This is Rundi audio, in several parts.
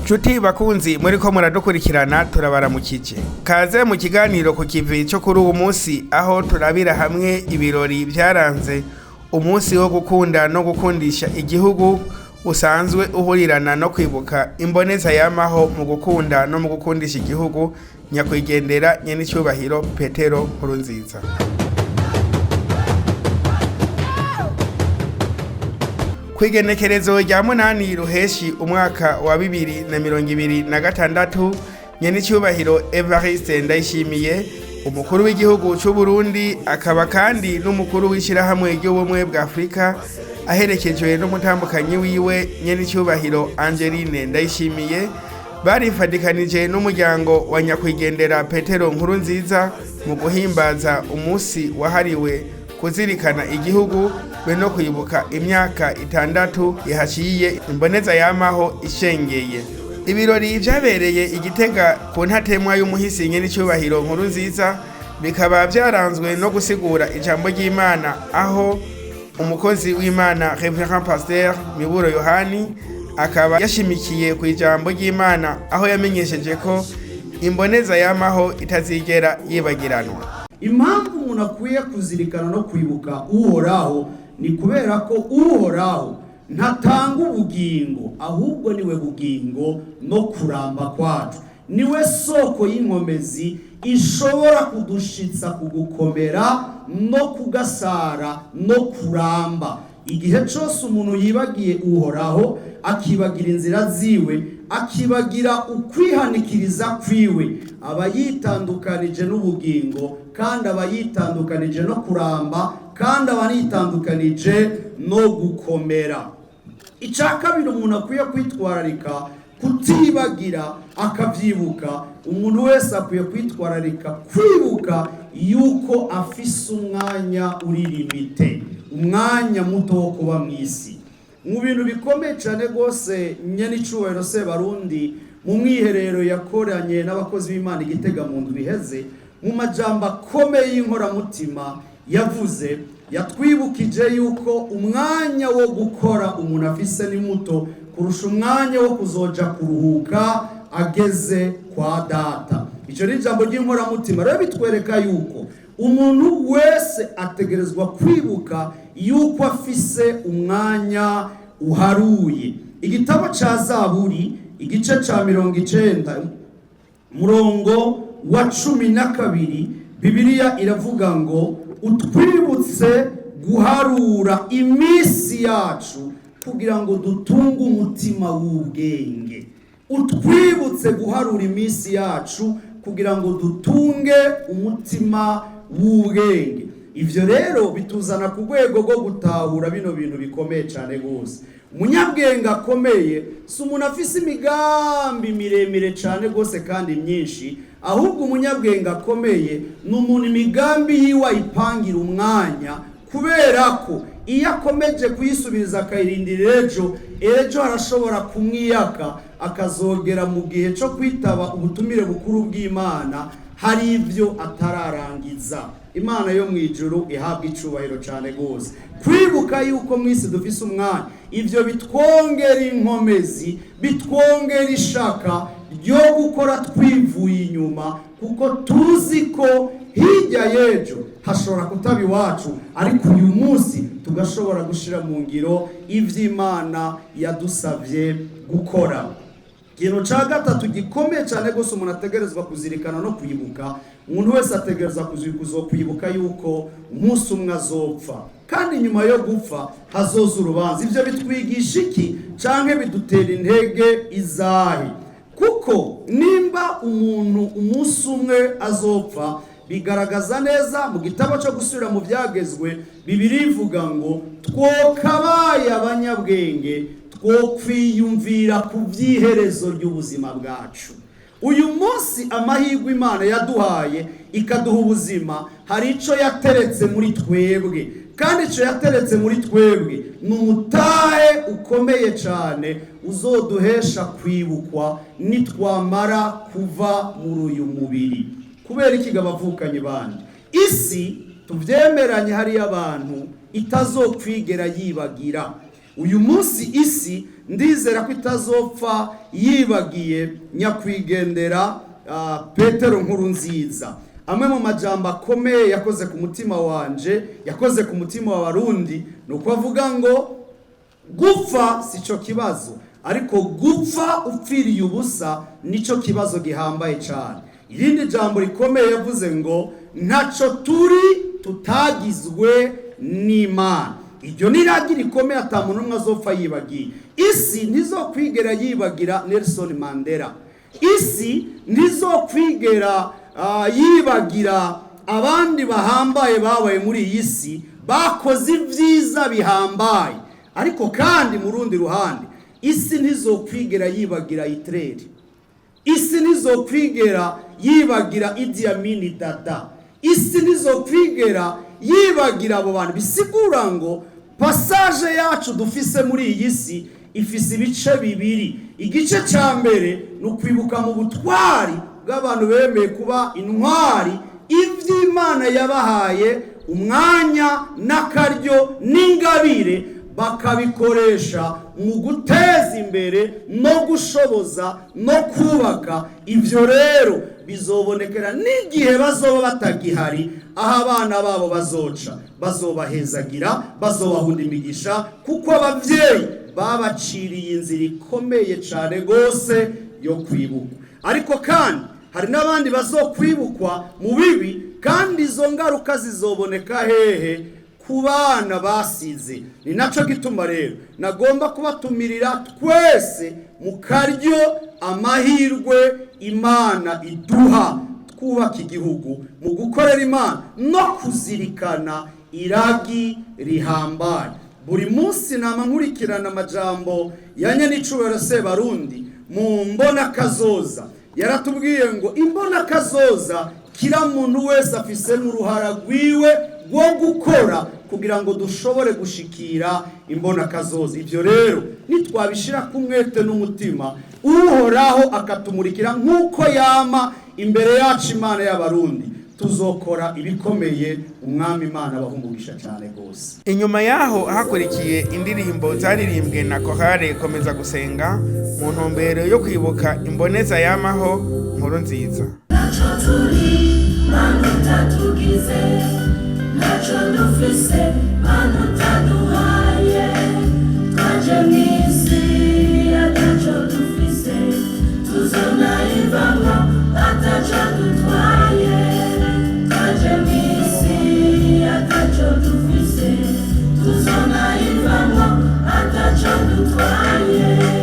Nshuti bakunzi muriko muradukurikirana turabaramukije. Kaze mu kiganiro ku kivi cyo kuri uwo munsi aho turabira hamwe ibirori byaranze umunsi wo gukunda no gukundisha igihugu usanzwe uhurirana no kwibuka imboneza yamaho mu gukunda no mu gukundisha igihugu nyakwigendera nyenicubahiro Petero Nkurunziza. Kwigenekerezo rya munani ruheshi umwaka wa 2026 nyenicubahiro Evariste Ndayishimiye umukuru w'igihugu cy'u Burundi akaba kandi n'umukuru w'ishirahamwe ry'ubumwe bwa Afrika aherekejwe n'umutambukanyi wiwe nyenicubahiro Angeline Ndayishimiye barifadikanije n'umuryango wa nyakwigendera Petero Nkurunziza mu guhimbaza umunsi wahariwe kuzirikana igihugu be no kwibuka imyaka 6 yahaciye imboneza yamaho ishengeye. Ibirori vyabereye Igitega ku ntatemwa y'umuhisi nyenicubahiro Nkurunziza bikaba byaranzwe no gusigura ijambo ry'Imana aho umukozi w'Imana Reverend Pasteur Miburo Yohani akaba yashimikiye ku ijambo ry'Imana aho yamenyesheje ko imboneza yamaho itazigera yibagiranwa. Impamvu umuntu akwiye kuzirikana no kwibuka uhoraho ni kubera ko uhoraho ntatanga ubugingo ahubwo niwe bugingo no kuramba kwacu, niwe soko y'inkomezi ishobora kudushitsa kugukomera no kugasara no kuramba. Igihe cyose umuntu yibagiye uhoraho akibagira inzira ziwe akibagira ukwihanikiriza kwiwe aba yitandukanije n'ubugingo kandi aba yitandukanije no kuramba kandi aba yitandukanije no gukomera. Icakabiri umuntu akwiye kwitwararika kutibagira akavyibuka. Umuntu wese akwiye kwitwararika kwibuka yuko afise umwanya uri limite, umwanya muto wo kuba mw'isi. Mu bintu bikomeye cyane gose nyenicubahiro Sebarundi mu mwiherero yakoranye n'abakozi b'Imana Igitega mu ndwi iheze, mu majambo akomeye y'inkoramutima yavuze, yatwibukije yuko umwanya wo gukora umuntu afise ni muto kurusha umwanya wo kuzoja kuruhuka ageze kwa data. Ico ni ijambo ry'inkoramutima rero bitwereka yuko umuntu wese ategerezwa kwibuka yuko afise umwanya uharuye. Igitabo ca Zaburi igice ca 90 murongo wa 12 Bibiliya iravuga ngo utwibutse guharura imisi yacu kugira ngo dutunge umutima w'ubwenge. Utwibutse guharura imisi yacu kugira ngo dutunge umutima w'ubwenge. Ivyo rero bituzana ku rwego rwo gutahura bino bintu bikomeye cyane gose. Umunyabwenge akomeye si umuntu afise imigambi miremire cyane gose kandi myinshi, ahubwo umunyabwenge akomeye ni umuntu imigambi yiwe ayipangira umwanya, kubera ko iyo akomeje kuyisubiza akayirindira ejo arashobora kumwiyaka akazogera mu gihe cyo kwitaba ubutumire bukuru bw'Imana hari ivyo atararangiza. Imana yo mwijuru ihabwa icubahiro cyane gose. Kwibuka yuko mwisi dufise umwanya, ivyo bitwongera inkomezi, bitwongera ishaka ryo gukora twivuye inyuma, kuko tuzi ko hirya yejo hashobora kutaba iwacu, ariko uyu munsi tugashobora gushira mu ngiro ivy'Imana yadusavye gukora. Ikintu ca gatatu gikomeye cyane gose umuntu ategerezwa kuzirikana no kwibuka, umuntu wese ategereza kwibuka yuko umunsi umwe azopfa, kandi nyuma yo gupfa hazoza urubanza. Ivyo bitwigisha iki canke bidutera intege izahe? Kuko nimba umuntu umunsi umwe azopfa, bigaragaza neza mu gitabo cyo gusubira mu byagezwe, Bibiliya ivuga ngo twokabaye abanyabwenge twokwiyumvira ku by'iherezo ry'ubuzima bwacu. Uyu munsi amahirwe Imana yaduhaye ikaduha ubuzima, hari ico yateretse muri twebwe, kandi ico yateretse muri twebwe ni umutahe ukomeye cyane uzoduhesha kwibukwa nitwamara kuva muri uyu mubiri. Kubera iki gabavukanye bandi isi tuvyemeranye hari abantu itazokwigera yibagira. uyu munsi isi ndizera ko itazopfa yibagiye nyakwigendera Petero Nkurunziza. Amwe mu majambo akomeye yakoze ku mutima wanje, yakoze ku mutima w'abarundi, nuko avuga ngo gupfa sico kibazo, ariko gupfa upfiriye ubusa nico kibazo gihambaye cyane. Irindi jambo rikomeye yavuze ngo ntaco turi tutagizwe n'Imana. Iryo niragi rikomeye atamuntu umwe azopfa yibagiye. Isi ntizokwigera yibagira Nelson Mandela. Isi ntizokwigera yibagira abandi bahambaye babaye muri iyi si bakoze ibyiza bihambaye. Ariko kandi mu rundi ruhande isi ntizokwigera yibagira Hitler. Isi ntizokwigera yibagira Idi Amin Dada. Isi ntizokwigera yibagira abo bantu. Bisigura ngo passage yacu dufise muri iyi si ifise ibice bibiri. Igice cya mbere ni ukwibuka mu butwari bw'abantu bemeye kuba intwari ivy'Imana yabahaye umwanya n'akaryo n'ingabire bakabikoresha mu guteza imbere no gushoboza no kubaka. Ivyo rero bizobonekera n'igihe bazoba batagihari, aho abana babo bazoca bazobahezagira, bazobahunda imigisha, kuko abavyeyi babaciriye inzira ikomeye cyane gose yo kwibuka. Ariko kandi hari n'abandi bazokwibukwa mu bibi, kandi izo ngaruka zizoboneka hehe? Ku bana basize. Ni naco gituma rero nagomba kubatumirira twese mu karyo amahirwe Imana iduha twubaka igihugu mu gukorera Imana no kuzirikana iragi rihambaye. Buri munsi nama nkurikirana amajambo ya Nyenicubahiro Sebarundi mu mbona kazoza. Yaratubwiye ngo imbona kazoza kila muntu wese afise n'uruhara rwiwe rwo gukora kugira ngo dushobore gushikira imbona kazoza. Ivyo rero nitwabishira kumwete n'umutima, Uhoraho akatumurikira nk'uko yama imbere yacu Imana y'Abarundi, tuzokora ibikomeye. Umwami Imana bahumugisha cyane gose. Inyuma yaho hakurikiye indirimbo zaririmbwe na Korale Komeza Gusenga mu ntumbero yo kwibuka imboneza yamaho Nkurunziza. Nacho turi Mana tugize, nacho dufise Mana taduhaye, twaje mwisi atacho dufise, tuzona ivamo atacho dutwaye, twaje mwisi atacho dufise, tuzona ivamo atacho dutwaye.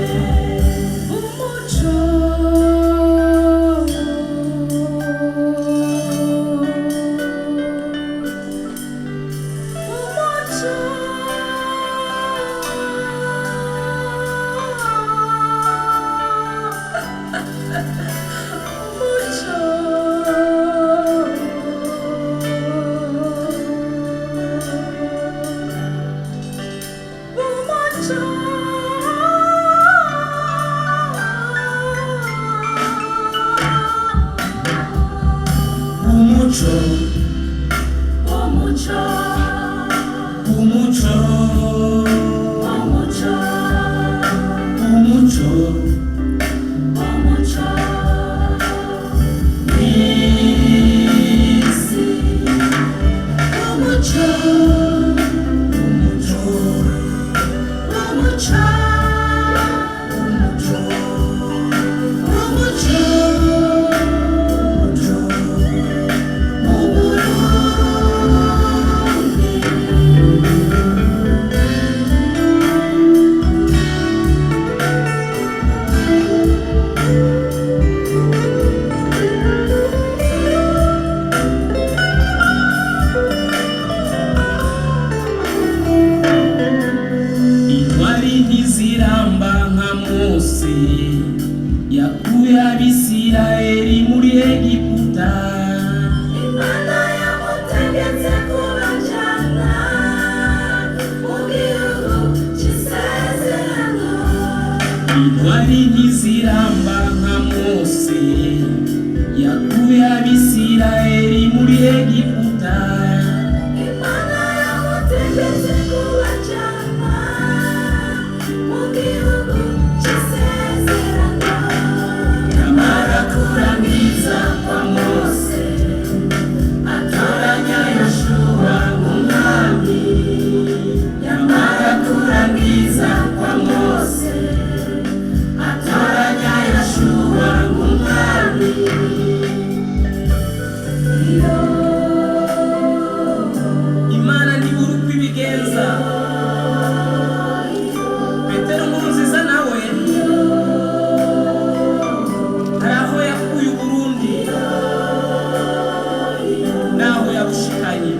yarushikanye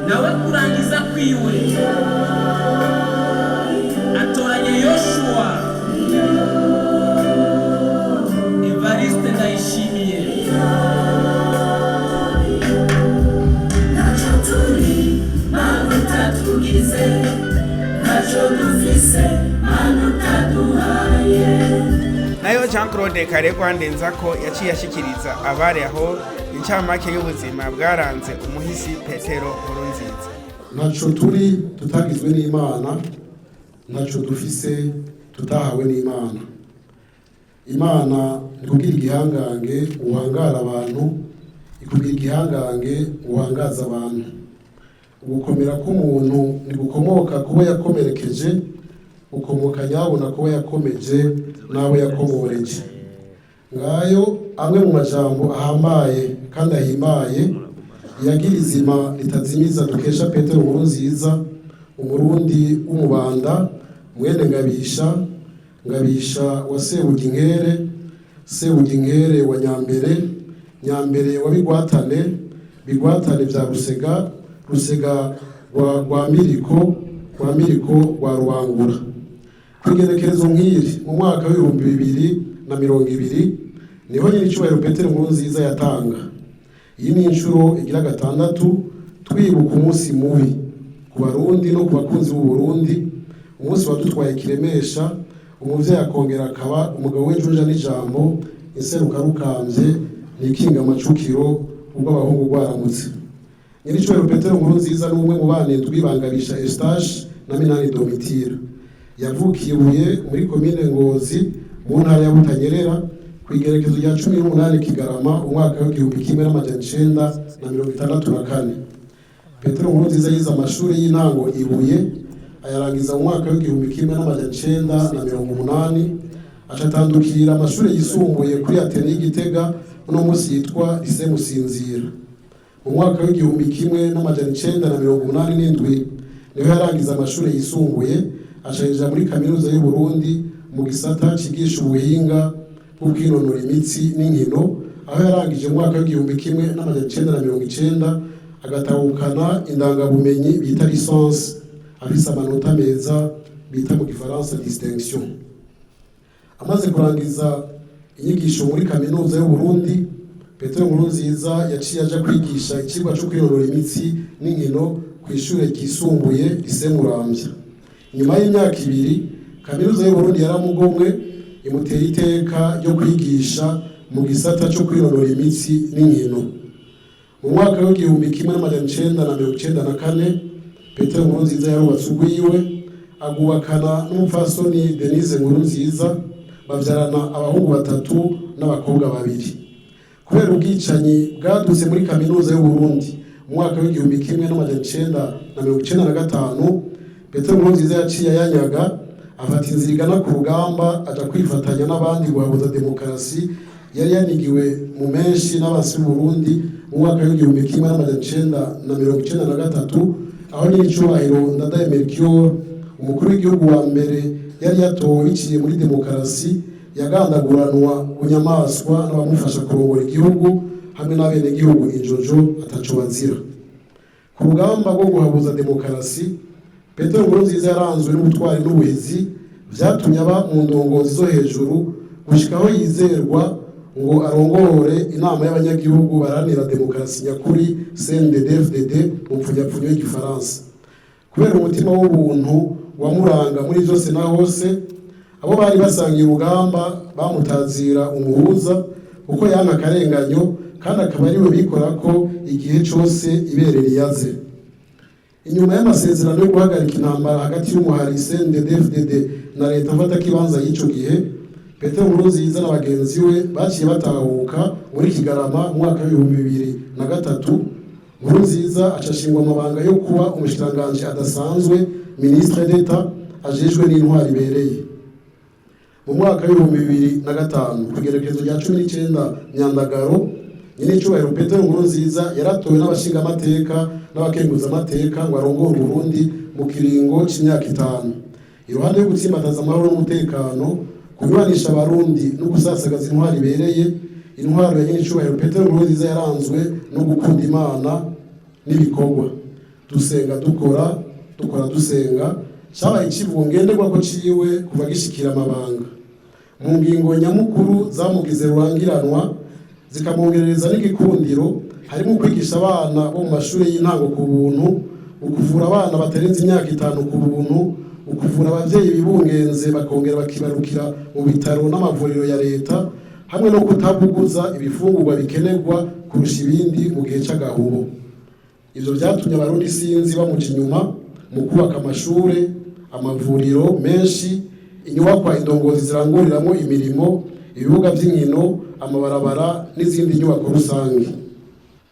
nawe kurangiza kwiwe atoranye Yoshua Evariste Ndayishimiye ntacyo turi mana utatugize ntacyo dufise mana utaduhaye. nayo Jean Claude Karegwa Ndenzako yaciye ashikiriza abari aho incamake y'ubuzima bwaranze umuhisi Petero Nkurunziza. Ntaco turi tutagizwe n'Imana, ntaco dufise tutahawe n'Imana. Imana ikugira igihangange uhangara abantu, ikugira igihangange uhangaza abantu. Ugukomera k'umuntu ntigukomoka kuba yakomerekeje, ukomoka nyabona kuba yakomeje n'abo yakomoreje. Ngayo amwe mu majambo ahambaye kandi ahimbaye yagira izima ritazimiza dukesha Petero Nkurunziza, umurundi w'umubanda, mwene Ngabisha wa Sebuginkere wa Nyambere wa Bigwatane vya Rusega rwa Miriko rwa Ruangura. Kwigerekerezo nk'iri mu mwaka w'2020 niho nyiricubahiro Petero Nkurunziza yatanga. Iyi ni inshuro igira gatandatu twibuka umunsi mubi ku Barundi no ku bakunzi b'u Burundi, umunsi wadutwaye kiremesha, umuvyeyi akongera akaba umugabo w'injunja n'ijambo, inseruka rukambye n'ikinga amacukiro ubwo abahungu rwaramutse. Nyiricubahiro Petero Nkurunziza n'umwe mu banindwi Bangabisha Eustache na Minani Domitira. Yavukiye Ibuye muri komine Ngozi mu ntara ya Butanyerera kwigerekezo rya 18 Kigarama umwaka w'1964. Petero Nkurunziza yize amashuri y'intango Ibuye ayarangiza mu mwaka w'1980, acatandukira amashuri yisumbuye kuri Atene y'Igitega uno munsi yitwa Lycée Musinzira. Mu mwaka w'1987 niho yarangiza amashuri yisumbuye ashaje muri kaminuza y'u Burundi mu gisata cigisha ubuhinga bw'ukwinonora imitsi n'inkino, aho yarangije mu mwaka w'1990 agatahukana indangabumenyi bita licence afise amanota meza bita mu Gifaransa distinction. Amaze kurangiza inyigisho muri kaminuza y'u Burundi, Petero Nkurunziza yaciye aja kwigisha ikigwa cyo kwinonora imitsi n'inkino ku ishure ryisumbuye Lycée Muramvya. Nyuma y'imyaka 2 kaminuza y'u Burundi yaramugomwe imutera iteka ryo kwigisha mu gisata cyo kwinonora imitsi n'inkino. Mu mwaka w'1994 Petero Nkurunziza yarubatse urwiwe agubakana n'umupfasoni Denise Nkurunziza, bavyarana abahungu 3 n'abakobwa 2. Kubera ubwicanyi bwadutse muri kaminuza y'u Burundi mu mwaka w'1995, Petero Nkurunziza yaciye yanyaga afata inzira igana ku rugamba aja kwifatanya n'abandi guhabuza demokarasi yari yanigiwe mu menshi n'abasi b'u Burundi mu mwaka w'1993, aho nyiricubahiro Ndadaye Melchior umukuru w'igihugu wa mbere yari yatowe biciye muri demokarasi yagandaguranwa bunyamaswa n'abamufasha kurongora igihugu hamwe n'abene gihugu injojo ataco bazira. Ku rugamba rwo guhabuza demokarasi, Petero Nkurunziza yaranzwe n'ubutwari n'ubuhizi vyatumye aba mu ndongozi zo hejuru gushikaho yizerwa ngo arongore inama y'abanyagihugu baranira demokarasi nyakuri CNDD-FDD mu mpfunyapfunyo y'igifaransa. Kubera umutima w'ubuntu wamuranga muri byose na hose, abo bari basangiye urugamba bamutazira umuhuza kuko yanka akarenganyo kandi akaba ariwe bikora ko igihe cyose ibereye yaze. Inyuma y'amasezerano yo guhagarika intambara hagati y'umuhari CNDD-FDD na leta mfata kibanza y'ico gihe, Petero Nkurunziza na bagenzi we baciye batahuka muri Kigarama mu mwaka w'2003. Nkurunziza acashingwa amabanga yo kuba umushikiranganje adasanzwe ministre d'Etat ajejwe n'intwari ibereye. Mu mwaka w'2005 kugerekezo rya 19 Nyandagaro, nyiricubahiro Petero Nkurunziza yaratowe n'abashinga amateka n'abakenguza amateka ngo arongore Burundi mu kiringo c'imyaka 5. Iruhande yo gutsimbataza amahoro n'umutekano, kunywanisha abarundi no gusasagaza intwari ibereye, intwaro ya nyir'icyubahiro Petero Nkurunziza yaranzwe no gukunda Imana n'ibikorwa. Dusenga dukora dusenga, cyabaye ikivugo ngenderwako ciwe kuva gishikira amabanga. Mu ngingo nyamukuru zamugize rurangiranwa zikamwongerereza n'igikundiro, harimo kwigisha abana bo mu mashuri y'intango ku buntu, ukuvura abana batarenze imyaka 5 ku buntu, ukuvura abavyeyi bibungenze bakongera bakibarukira mu bitaro n'amavuriro ya leta, hamwe no kutabuguza ibifungurwa bikenerwa kurusha ibindi mu gihe cy'agahubo. Ivyo byatumye abarundi sinzi bamuca inyuma mu kubaka amashure, amavuriro menshi, inyubakwa indongozi ziranguriramo imirimo, ibibuga by'inkino, amabarabara n'izindi nyubako rusange.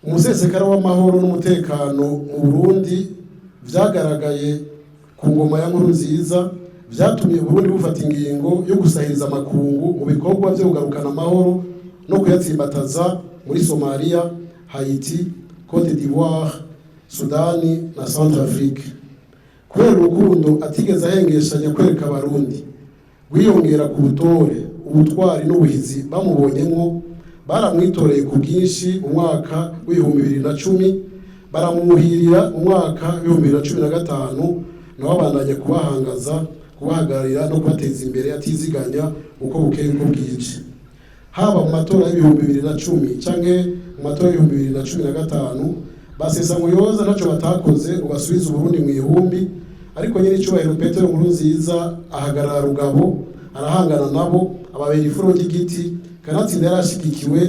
Umusesekara w'amahoro n'umutekano mu Burundi vyagaragaye ku ngoma ya Nkurunziza, vyatumye Burundi bufata ingingo yo gusahiriza amakungu mu bikorwa byo kugarukana amahoro no kuyatsimbataza muri Somalia, Haiti, Cote d'Ivoire, Sudani na Centrafrique. Kubera urukundo atigeze ahengeshanya kwereka abarundi, gwiyongera ku butore, ubutwari n'ubuhizi bamubonyemwo, baramwitoreye ku bwinshi mu mwaka w'2010, baramuhirira mu mwaka w'2015, nawe abandanya kubahangaza, kubahagararira no kubateza imbere atiziganya uko bukeye uko bwije. Haba mu matora y'2010 canke mu matora y'2015, basesa muyoza ntaco batakoze ngo basubize Uburundi mu ihumbi, ariko nyir'icyubahiro Petero Nkurunziza ahagarara rugabo, arahangana nabo, ababera ifuro ry'igiti, kanatsinda yarashigikiwe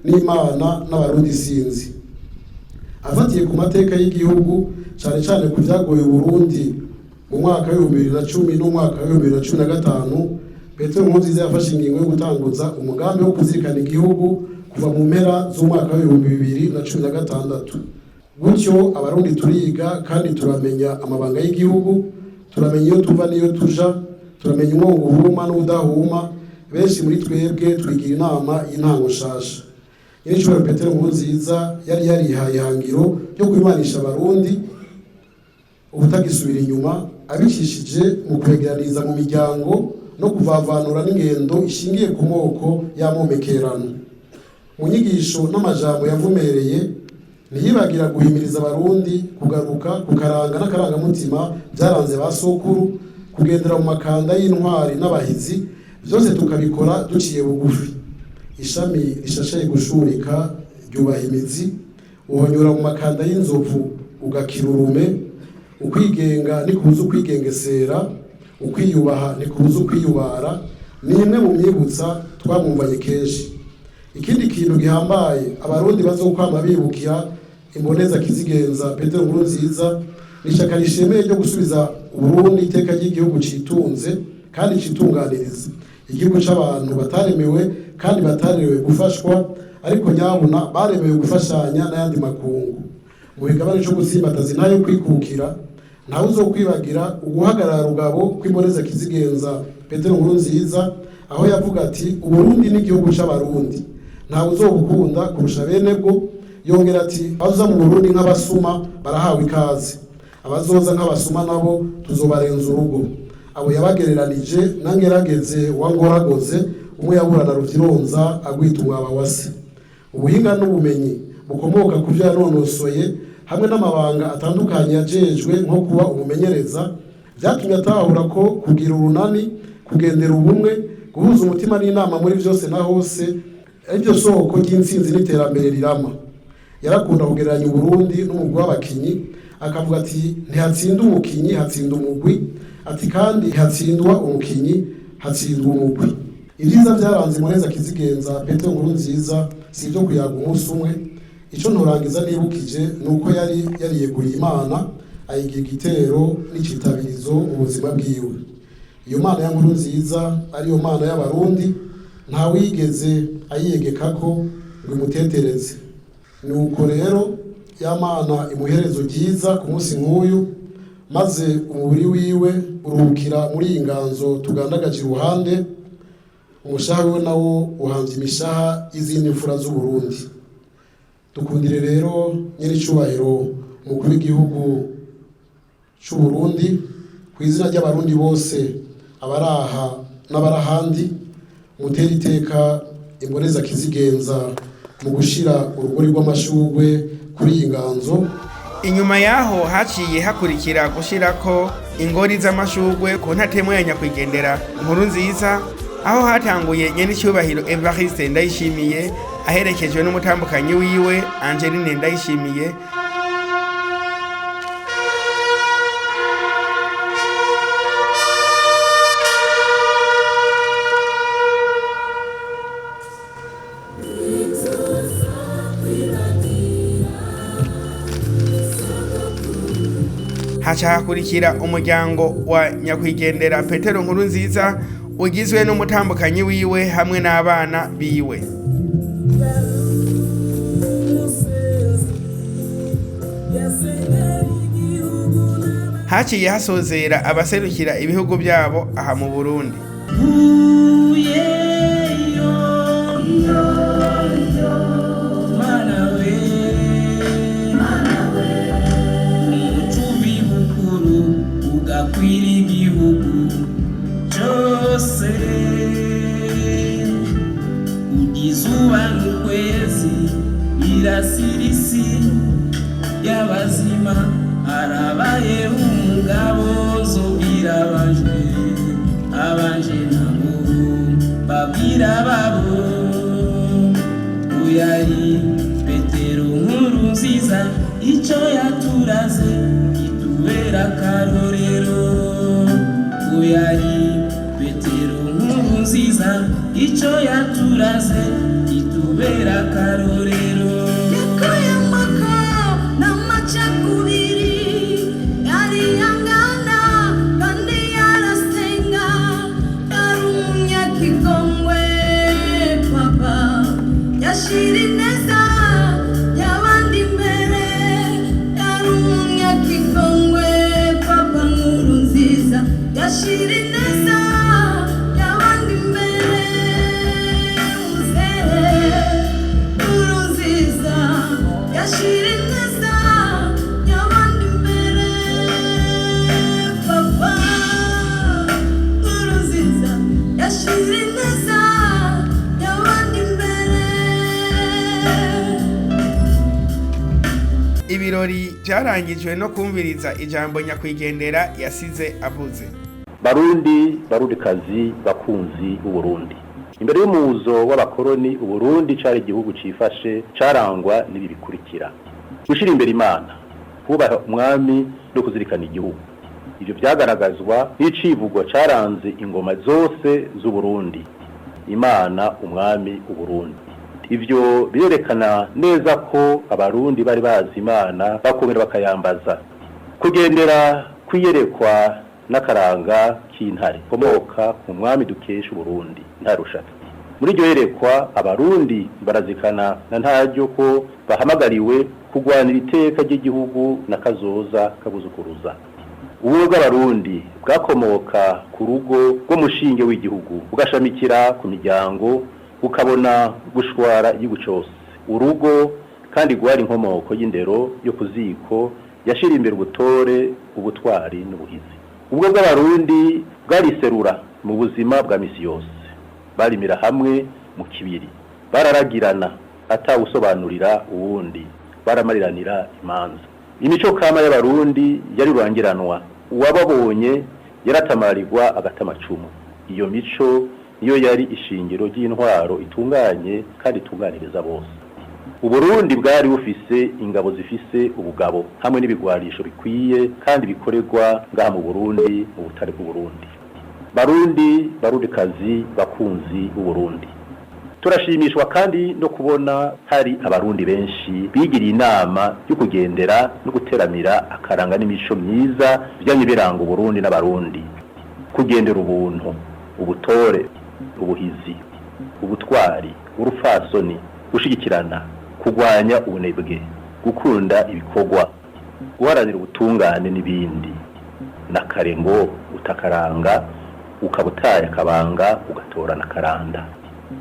n'Imana n'abarundi sinzi. Afatiye ku mateka y'igihugu, cyane cyane ku byagoye Burundi mu mwaka w'2010 n'umwaka w'2015, Petero Nkurunziza yafashe ingingo yo gutanguza umugambi wo kuzirikana igihugu kuva mu mpera z'umwaka w'2016. Gutyo abarundi turiga kandi turamenya amabanga y'igihugu, turamenya iyo tuva n'iyo tuja, turamenya umwongo uhuma n'udahuma. Benshi muri twebwe twigira inama y'intango nshasha. Nyir'icyubahiro Petero Nkurunziza yari yarihaye ihangiro ryo kwimanisha abarundi ubutagisubira inyuma, abicishije mu kwegeraniza mu miryango no kuvavanura n'ingendo ishingiye ku moko y'amomekerano. Mu nyigisho n'amajambo yavumereye, ntiyibagira guhimiriza abarundi kugaruka ku karanga n'akarangamutima byaranze ba sokuru, kugendera mu makanda y'intwari n'abahizi, byose tukabikora duciye bugufi. Ishami rishashaye gushurika ryubaha imizi, uhonyura mu makanda y'inzovu ugakira urume, ukwigenga nikubuza ukwigengesera, ukwiyubaha nikubuza ukwiyubara, ni imwe mu myibutsa twamwumvanye kenshi. Ikindi kintu gihambaye abarundi bazokwama bibukira imboneza kizigenza Petero Nkurunziza, n'ishaka rishemeye ryo gusubiza Uburundi iteka ry'igihugu citunze kandi citunganiriza, igihugu c'abantu bataremewe kandi bataremewe gufashwa, ariko nyabuna baremewe gufashanya n'ayandi makungu. Mu bigabane cyo gutsimbataza ntayo kwikukira, ntawe uzokwibagira uguhagarara rugabo kw'imboneza kizigenza Petero Nkurunziza, aho yavuga ati Uburundi n'igihugu c'abarundi, ntawe uzobukunda kurusha bene bwo. Yongera ati abaza mu Burundi nk'abasuma barahawe ikaze, abazoza nk'abasuma nabo tuzobarenza urugo. Abo yabagereranije nangerageze wangoragoze, umwe yaburana ruvyironza agwita umwaba wase. Ubuhinga n'ubumenyi bukomoka ku byo yanonosoye hamwe n'amabanga atandukanye yajejwe nko kuba umumenyereza, byatumye atahura ko kugira urunani, kugendera ubumwe, guhuza umutima n'inama muri byose na hose aribyo soko ry'intsinzi n'iterambere rirama. Yarakunda kugereranya Uburundi n'umugwi w'abakinyi, akavuga ati ntihatsinda umukinyi hatsinda umugwi, ati kandi hatsindwa umukinyi hatsindwa umugwi. Ibyiza byaranze Imboneza kizigenza Petero Nkurunziza si ibyo kuyaga umunsi umwe. Ico nturangiza nibukije nuko yari yariyeguriye Imana, ayigira igitero n'icitabirizo mu buzima bwiwe. Iyo Mana ya Nkurunziza ariyo Mana y'abarundi, nta wigeze ayiyegekako ngo imutetereze. Nuko rero ya Mana imuherezo ryiza ku munsi nk'uyu, maze umubiri wiwe uruhukira muri iyi nganzo tugandagaje iruhande, umushaha we nawo uhanze imishaha y'izindi mfura z'Uburundi. Dukundire rero nyir'icyubahiro umukuru w'igihugu cy'u Burundi, ku izina ry'abarundi bose abaraha n'abarahandi, mutera iteka imboneza kizigenza mu gushira urugori rw'amashurwe kuri iyi nganzo. Inyuma yaho haciye hakurikira gushirako ingori z'amashurwe ku ntatemwa ya nyakwigendera Nkurunziza, aho hatanguye nyen'icyubahiro Evariste Ndayishimiye aherekejwe n'umutambukanyi wiwe Angeline Ndayishimiye. Haca hakurikira umuryango wa nyakwigendera Petero Nkurunziza ugizwe n'umutambukanyi wiwe hamwe n'abana biwe. Haciye hasozera abaserukira ibihugu byabo aha mu Burundi. Ugakwira igihugu cyose, izuba n'ukwezi birasira isi y'abazima, harabaye umugabo zo birabajwe, abanje nabo babwira babo uyari Petero Nkurunziza, icyo yaturaze kitubera akarorero. Uyari Petero Nkurunziza, icyo yaturaze kitubera akarorero. Yakayamaka n'amacakubiri yariyangana kandi yarasenga, yari umunyakigongwe papa, yashira ineza y'abandi imbere, yari umunyakigongwe papa Nkurunziza, yashira ineza y'abandi imbere. Nkurunziza yashira ineza y'abandi imbere papa. Nkurunziza yashira ineza y'abandi imbere. Ibirori byarangijwe no kumviriza ijambo nyakwigendera yasize avuze. Barundi, barundikazi, bakunzi b'Uburundi. Imbere y'umuzo w'abakoroni, Uburundi cari igihugu cifashe carangwa n'ibi bikurikira: gushira imbere Imana, kubaha umwami no kuzirikana igihugu. Ivyo vyagaragazwa n'icivugo caranze ingoma zose z'Uburundi: Imana, umwami, Uburundi. Ivyo birerekana neza ko abarundi bari bazi Imana, bakomera bakayambaza. Kugendera kwiyerekwa n'akaranga k'intare komoka ku mwami dukesha Uburundi, Ntarushaka. Muri iryo yerekwa abarundi barazikana na ntaryo ko bahamagariwe kugwanira iteka ry'igihugu na kazoza kabuzukuruza. Ubumwe bw'abarundi bwakomoka ku rugo rw'umushinge w'igihugu, bugashamikira ku miryango, bukabona gushwara igihugu cyose. Urugo kandi gwari inkomoko y'indero yo kuziko yashira imbere ubutore, ubutwari n'ubuhizi. Ubwo bw'abarundi bwariserura mu buzima bwa misi yose, barimira hamwe mu kibiri, bararagirana atawusobanurira uwundi, baramariranira imanza. Imico kama y'abarundi yari rurangiranwa, uwababonye yaratamarirwa agatamacumu. Iyo mico niyo yari ishingiro ry'intwaro itunganye kandi itunganiriza bose. Uburundi bwari bufise ingabo zifise ubugabo hamwe n'ibigwarisho bikwiye kandi bikorerwa ngaha mu Burundi, mu butare bw'Uburundi. Barundi, barundikazi, bakunzi b'Uburundi, turashimishwa kandi no kubona hari abarundi benshi bigiriye inama yo kugendera no guteramira akaranga n'imico myiza byanye biranga Uburundi n'abarundi: kugendera ubuntu, ubutore, ubuhizi, ubutwari, urufasoni, gushigikirana, kugwanya ubunebwe, gukunda ibikorwa, guharanira ubutungane n'ibindi. Nakare ngo utakaranga ukabutaya akabanga ugatorana karanda.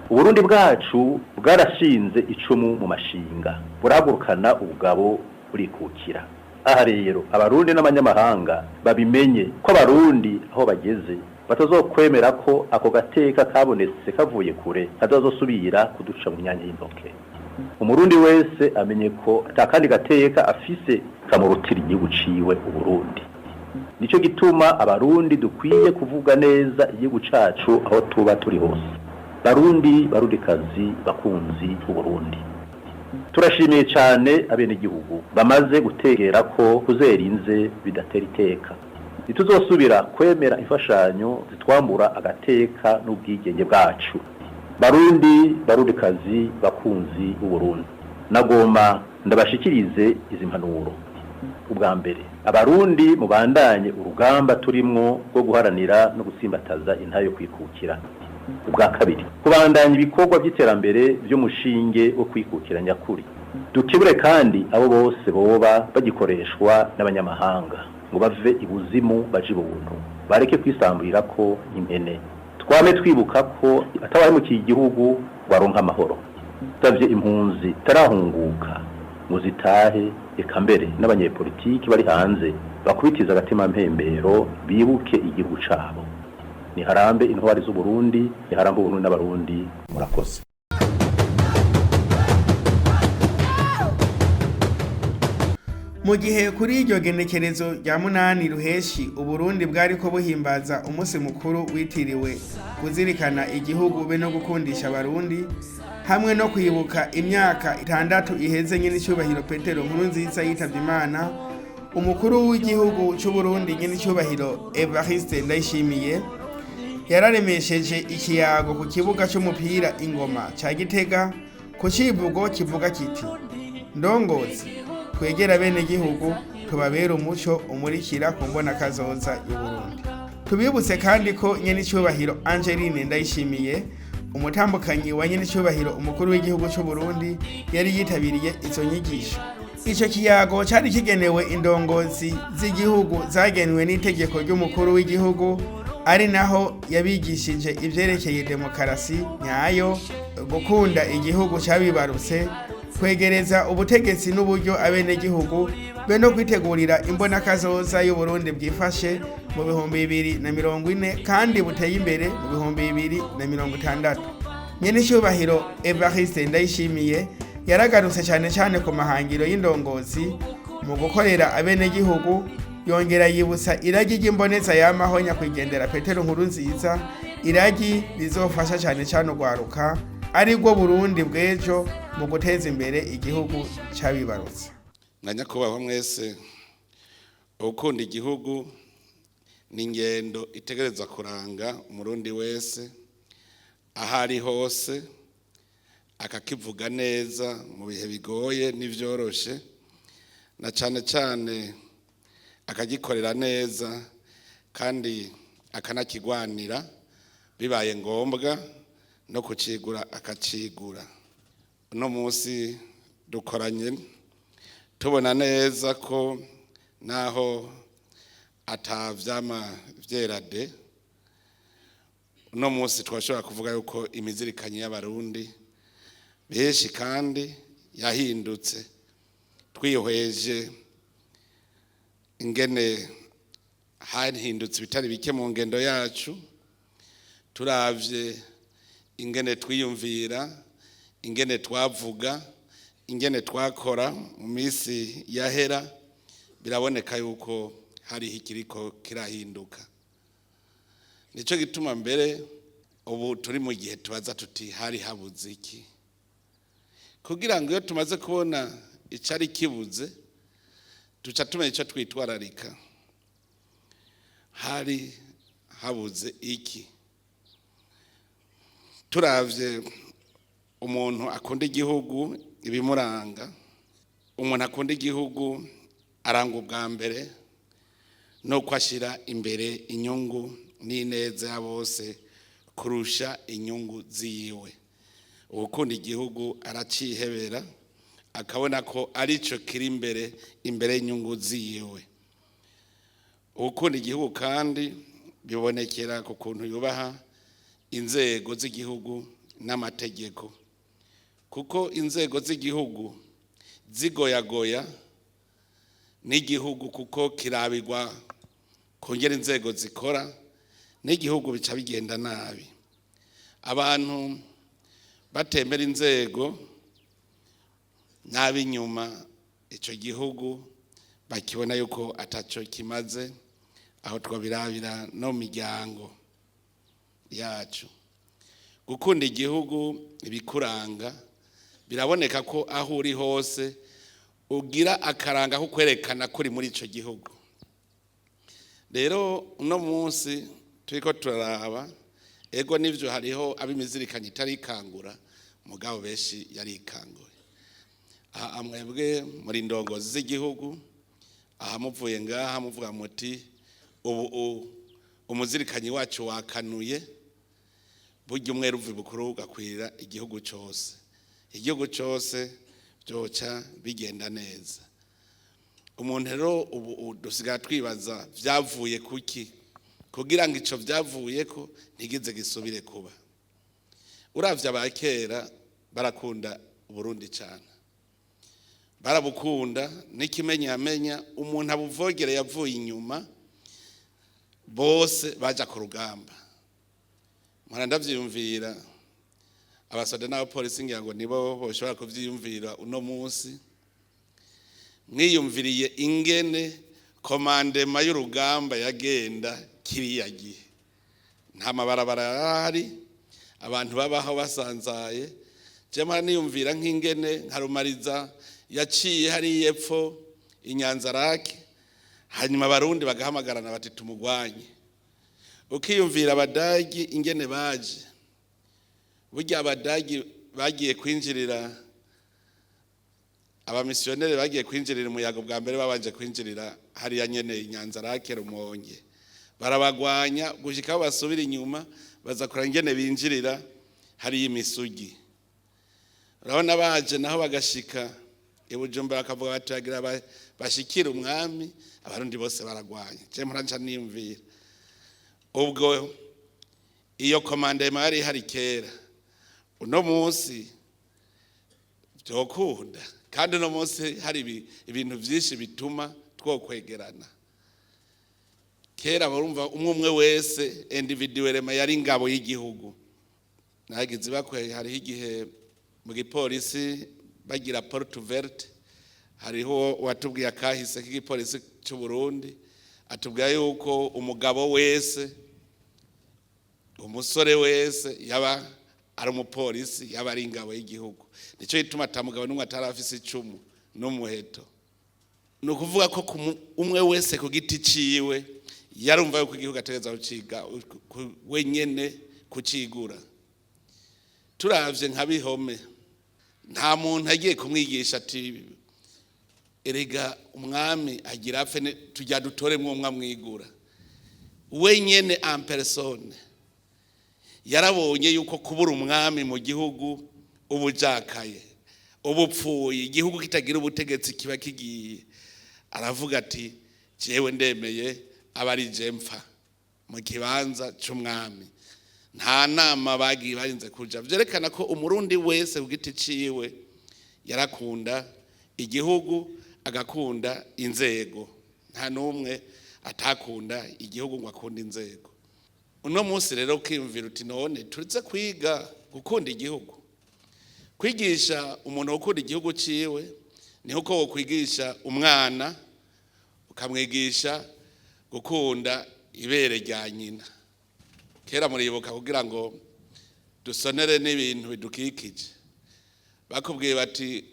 Uburundi bwacu bwarashinze icumu mu mashinga, buragurukana ubugabo burikukira. Aha rero abarundi n'abanyamahanga babimenye ko abarundi aho bageze batazokwemera ko ako gateka kabonetse kavuye kure katazosubira kuduca mu myanya y'intoke. Umurundi wese amenye ko atakandi gateka afise kamurutira igihugu ciwe Uburundi. Nico gituma abarundi dukwiye kuvuga neza igihugu cacu aho tuba turi hose. Barundi barundikazi bakunzi Uburundi, turashimiye cyane abene igihugu bamaze gutegera ko kuzerinze bidatera iteka. Ntituzosubira kwemera imfashanyo zitwambura agateka n'ubwigenge bwacu. Barundi barundikazi bakunzi Uburundi, nagoma ndabashikirize izi mpanuro. Ubwa mbere, abarundi mubandanye urugamba turimwo rwo guharanira no gusimbataza intayo kwikukira. Ubwa kabiri, kubandanya ibikorwa by'iterambere by'umushinge wo kwikukira nyakuri. Dukibure kandi abo bose boba bagikoreshwa n'abanyamahanga ngo bave ibuzimu baje ibuntu, bareke kwisamburira ko impene. Twame twibuka ko atabaye mu gihugu baronka amahoro. Tavye impunzi tarahunguka ngo zitahe, eka mbere n'abanyepolitiki bari hanze bakubitiza agatima mpembero bibuke igihugu cabo. Ni harambe intwari z'Uburundi, ni harambe Uburundi n'abarundi. Murakoze. Mu gihe kuri iryo genekerezo rya 8 Ruheshi Uburundi bwari ko buhimbaza umunsi mukuru witiriwe kuzirikana igihugu be no gukundisha abarundi, hamwe no kwibuka imyaka 6 iheze nyene cyubahiro Petero Nkurunziza yitavye Imana, umukuru w'igihugu cy'u Burundi nyene cyubahiro Evariste Ndayishimiye yararemesheje ikiyago ku kibuga cy'umupira Ingoma ca Gitega ku civugo kivuga kiti: ndongozi twegera bene gihugu tubabera umuco umurikira ku mbona kazoza y'u Burundi. Tubibutse kandi ko nyene cyubahiro Angeline Ndayishimiye, umutambukanyi wa nyene cyubahiro umukuru w'igihugu cy'u Burundi, yari yitabiriye izo nyigisho. Ico kiyago cyari kigenewe indongozi z'igihugu zagenwe n'itegeko ry'umukuru w'igihugu, ari naho yabigishije ivyerekeye demokarasi nyayo, gukunda igihugu cyabibarutse, kwegereza ubutegetsi n'uburyo abene gihugu be no kwitegurira imbona kazoza y'u Burundi bwifashe mu 2040 kandi buteye imbere mu 2060. Nyene cyubahiro Evariste Ndayishimiye yaragarutse cyane ku mahangiro y'indongozi mu gukorera abene gihugu, yongera yibutsa iragi ry'imboneza yamaho nyakwigendera Petero Nkurunziza, iragi rizofasha cyane ugwaruka ari rwo Burundi bwejo mu guteza imbere igihugu cyabibarutse. Nanyakubahwa mwese, ukunda igihugu ni ingendo itegereza kuranga umurundi wese ahari hose, akakivuga neza mu bihe bigoye n'ivyoroshe, na cyane akagikorera neza kandi akanakigwanira bibaye ngombwa no kucigura akacigura. Uno munsi dukoranye tubona neza ko naho atavyama vyerade, uno munsi twashobora kuvuga yuko imizirikanyi y'abarundi benshi kandi yahindutse, twihweje ingene hahindutse bitari bike mu ngendo yacu, turavye ingene twiyumvira, ingene twavuga, ingene twakora mu misi yahera, biraboneka yuko hari ikiriko kirahinduka. Nico gituma mbere ubu turi mu gihe tubaza tuti hari habuze iki, kugira ngo iyo tumaze kubona icari kibuze tuca tumenya ico twitwararika. Hari habuze iki? Turavye umuntu akunda igihugu ibimuranga, umuntu akunda igihugu aranga ubwa mbere no kwashira imbere inyungu n'ineza ya bose kurusha inyungu ziwe. Ukunda igihugu aracihebera akabona ko arico kiri imbere y'inyungu ziwe. Ukunda igihugu kandi bibonekera ku kuntu yubaha inzego z'igihugu n'amategeko, kuko inzego z'igihugu zigoyagoya n'igihugu kuko kirabirwa kongera inzego zikora n'igihugu bica bigenda nabi. Abantu batemera inzego n'ab'inyuma icyo gihugu bakibona yuko ataco kimaze, aho twabirabira no miryango yacu. Gukunda igihugu ibikuranga biraboneka ko aho uri hose ugira akaranga ko kwerekana kuri muri ico gihugu. Rero uno munsi turiko turaraba, ego nivyo hariho abimizirikanye itarikangura, mugabo benshi yarikanguye. Aha amwebwe muri ndongozi z'igihugu, aha muvuye ngaha muvuga muti ubu umuzirikanyi wacu wakanuye, burya umwe ruvi bukuru ugakwira igihugu cyose. Igihugu cyose byoca bigenda neza. Umuntu rero ubu dusigaye twibaza vyavuye kuki, kugira ngo ico vyavuye ko ntigize gisubire kuba. Uravye abakera barakunda Burundi cyane, barabukunda n'ikimenyamenya umuntu abuvogere yavuye inyuma bose baja ku rugamba. Mwana ndavyiyumvira abasoda n'abapolisi ngira ngo nibo boshobora kuvyiyumvira uno munsi, mwiyumviriye ingene komandema y'urugamba yagenda kiriya gihe. Nta mabarabara yarahari, abantu babaho basanzaye. Jema niyumvira nk'ingene nka Rumariza yaciye hari yepfo Inyanzarake, hanyuma abarundi bagahamagarana bati tumugwanye. Ukiyumvira abadagi ingene baje, burya abadagi bagiye kwinjirira, abamisiyoneri bagiye kwinjirira umuyaga bwa mbere babanje kwinjirira hariya nyene Inyanzarake Rumonge, barabagwanya gushika basubira inyuma baza kuranga ingene binjirira hari imisugi. Urabona baje naho bagashika ibujumbura bakavuga batagira bashikira umwami, abarundi bose baragwanya. Je muranca niyumvira ubwo iyo komandema yari hari kera, uno munsi byokunda, kandi uno munsi hari ibintu byinshi bituma twokwegerana. Kera barumva umwe wese individuellement yari ingabo y'igihugu. Nagize bakwe hariho igihe mu gipolisi bagira porte verte, hariho watubwiye akahise k'igipolisi cy'u Burundi, atubwira yuko umugabo wese, umusore wese yaba ari umupolisi, yaba ari ingabo y'igihugu. Nico gituma atamugabo n'umwe atarafise icumu n'umuheto. Nukuvuga ko umwe wese ku giti ciwe yarumva yuko igihugu ategeza guciga wenyene kucigura. Turavye nka Bihome, nta muntu agiye kumwigisha ati erega umwami agira apfe tujya dutoremwo umwamwigura. Wenyene en personne yarabonye yuko kubura umwami mu gihugu ubujakaye, ubupfuye, igihugu kitagira ubutegetsi kiba kigiye. Aravuga ati jewe ndemeye abari jemfa mu kibanza c'umwami. Nta nama bagiye barinze kuja. Vyerekana ko umurundi wese ku giti ciwe yarakunda igihugu, agakunda inzego. Nta numwe atakunda igihugu ngo akunda inzego. Uno munsi rero ukiyumvira uti none turize kwiga gukunda igihugu. Kwigisha umuntu gukunda igihugu ciwe ni uko wokwigisha umwana ukamwigisha gukunda ibere rya nyina. Kera muribuka kugira ngo dusonere n'ibintu bidukikije, bakubwiye bati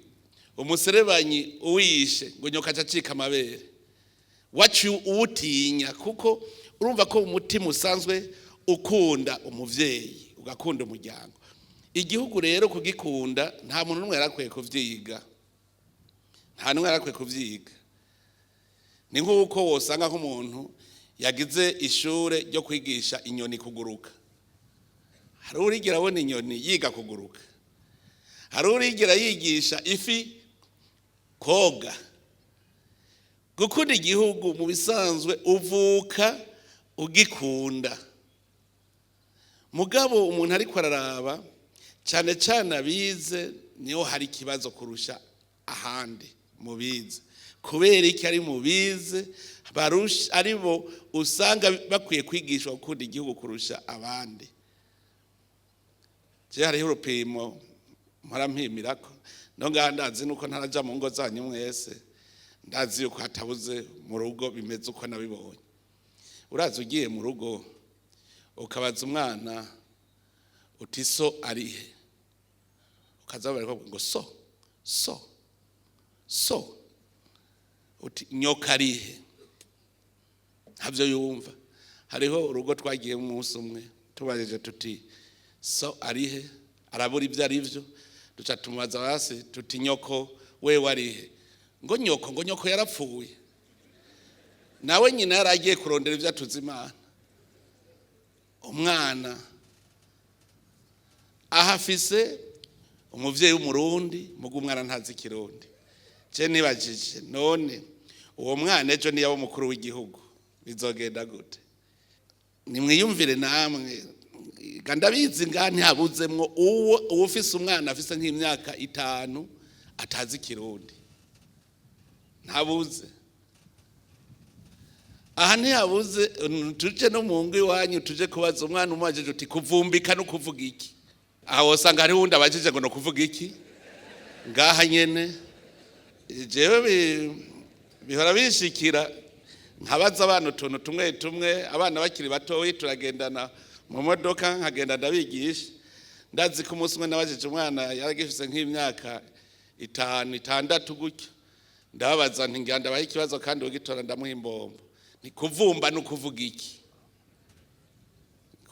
umuserebanyi uwishe ngo nyoka acika amabere, wacu uwutinya, kuko urumva ko umutima usanzwe ukunda umuvyeyi ugakunda umuryango. Igihugu rero kugikunda nta muntu n'umwe yarakwiye kuvyiga, nta n'umwe yarakwiye kuvyiga. Ni nk'uko wosanga nk'umuntu yagize ishure ryo kwigisha inyoni kuguruka. Hari urigera abona inyoni yiga kuguruka, hari urigera yigisha ifi koga. Gukunda igihugu mu bisanzwe uvuka ugikunda. Mugabo umuntu ariko araraba cyane cyane abize niho hari ikibazo kurusha ahandi mu bize. Kubera iki ari mu bize barusha aribo usanga bakwiye kwigishwa gukunda igihugu kurusha abandi. Je hariho urupimo mpimirako no ndazi nuko ntaraja mu ngo zanyu mwese, ndazi yuko hatabuze mu rugo bimeze uko nabibonye. Uraza ugiye mu rugo ukabaza umwana uti so arihe, ukaza bariko ngo so uti nyoka arihe, ntabyo yumva. Hariho urugo twagiye mu munsi umwe tubajeje tuti so arihe, arabura ibyo ari byo, duca tumubaza hasi tuti nyoko wewe arihe, ngo nyoko yarapfuye. Nawe nyina yaragiye kurondera ibyo atuzimana. Umwana ahafise umuvyeyi w'umurundi mugo umwana ntazi kirundi. Je nibajije none uwo mwana ejo niyo mukuru w'igihugu bizogenda gute? Nimwiyumvire namwe, gandabizi ngani habuzemwo uwo ufise umwana afise nk'imyaka 5 atazi kirundi, ntabuze. Aha ntiyabuze tuje no mu ngo iwanyu tuje kubaza umwana umajije uti kuvumbika no kuvuga iki. Aho usanga hari wundi abajije ngo no kuvuga iki ngaha nyene. Jewe bihora bishikira nkabaza abantu utuntu tumwe abana bakiri batoyi turagendana mu modoka nkagenda ndabigisha. Ndazi ko umunsi umwe nabajije umwana yaragifise nk'imyaka 5-6 gutyo, ndababaza nti nganda bahe ikibazo kandi ugitora ndamuha imbombo. Ni kuvumba no kuvuga iki?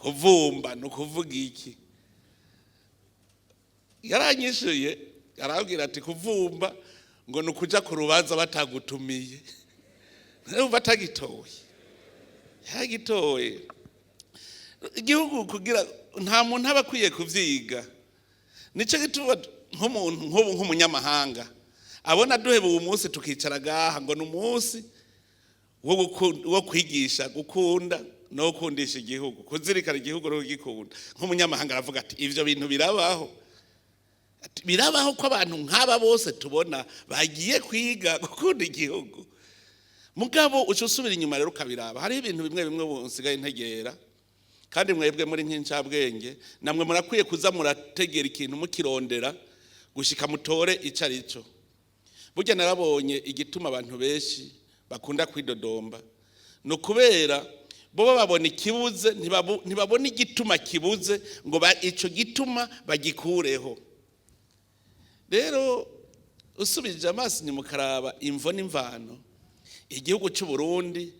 Kuvumba no kuvuga iki? Yaranyishuye arabwira ati kuvumba ngo nukuja ku rubanza batagutumiye. Nabo batagitoye. Yagitoye. Igihugu kugira nta muntu aba kwiye kuvyiga. Nico gituba nk'umuntu nk'umunyamahanga abona duheba uwo munsi tukicara gaha ngo n'umunsi wo kwigisha gukunda no kundisha igihugu, kuzirikana igihugu no kugikunda. Nk'umunyamahanga aravuga ati ivyo bintu birabaho. Birabaho ko abantu nk'aba bose tubona bagiye kwiga gukunda igihugu. Mugabo ucusubira inyuma rero ukabiraba, hari ibintu bimwe bunsigaye integera. Kandi mwebwe muri nk'incabwenge namwe murakwiye kuza murategera ikintu mukirondera gushika mutore icarico. Burya narabonye igituma abantu benshi bakunda kwidodomba no kubera boba babona ikibuze ntibabona igituma kibuze ngo ico gituma bagikureho. Rero usubije amaso ni mukaraba imvo n'imvano. Igihugu cy'u Burundi